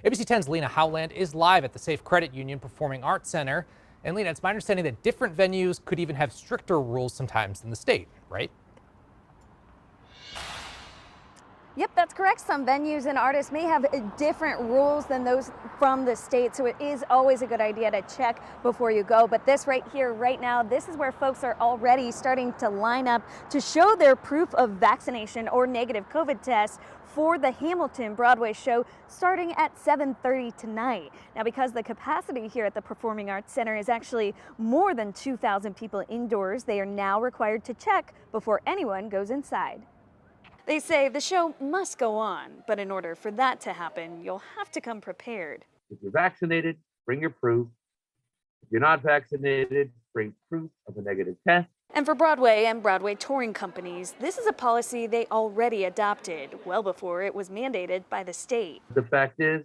ABC 10's Lena Howland is live at the Safe Credit Union Performing Arts Center. And Lena, it's my understanding that different venues could even have stricter rules sometimes than the state, right? Yep, that's correct. Some venues and artists may have different rules than those from the state, so it is always a good idea to check before you go. But this right here, right now, this is where folks are already starting to line up to show their proof of vaccination or negative COVID tests for the Hamilton Broadway show starting at 7:30 tonight. Now, because the capacity here at the Performing Arts Center is actually more than 2,000 people indoors, they are now required to check before anyone goes inside. They say the show must go on, but in order for that to happen, you'll have to come prepared. If you're vaccinated, bring your proof. If you're not vaccinated, bring proof of a negative test. And for Broadway and Broadway touring companies, this is a policy they already adopted well before it was mandated by the state. The fact is,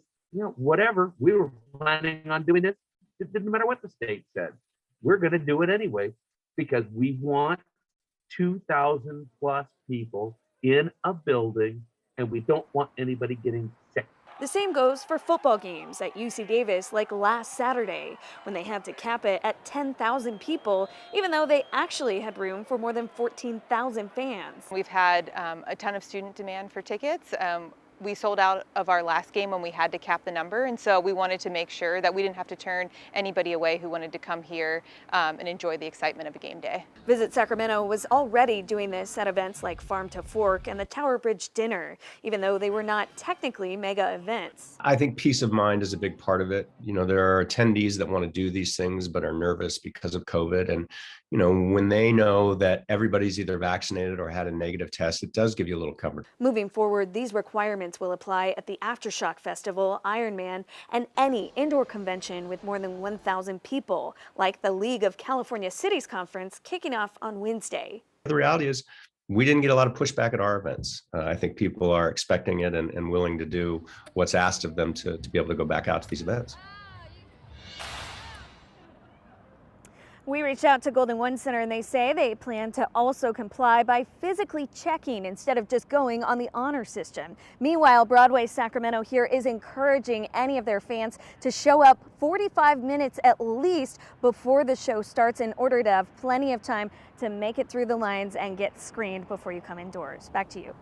whatever, we were planning on doing this. It didn't matter what the state said. We're going to do it anyway because we want 2,000 plus people in a building, and we don't want anybody getting sick. The same goes for football games at UC Davis like last Saturday when they had to cap it at 10,000 people, even though they actually had room for more than 14,000 fans. We've had a ton of student demand for tickets. We sold out of our last game when we had to cap the number, and so we wanted to make sure that we didn't have to turn anybody away who wanted to come here and enjoy the excitement of a game day. Visit Sacramento was already doing this at events like Farm to Fork and the Tower Bridge Dinner, even though they were not technically mega events. I think peace of mind is a big part of it. There are attendees that want to do these things but are nervous because of COVID. And, when they know that everybody's either vaccinated or had a negative test, it does give you a little comfort. Moving forward, these requirements will apply at the Aftershock Festival, Ironman, and any indoor convention with more than 1,000 people, like the League of California Cities Conference kicking off on Wednesday. The reality is we didn't get a lot of pushback at our events. I think people are expecting it and willing to do what's asked of them to be able to go back out to these events. We reached out to Golden One Center and they say they plan to also comply by physically checking instead of just going on the honor system. Meanwhile, Broadway Sacramento here is encouraging any of their fans to show up 45 minutes at least before the show starts in order to have plenty of time to make it through the lines and get screened before you come indoors. Back to you.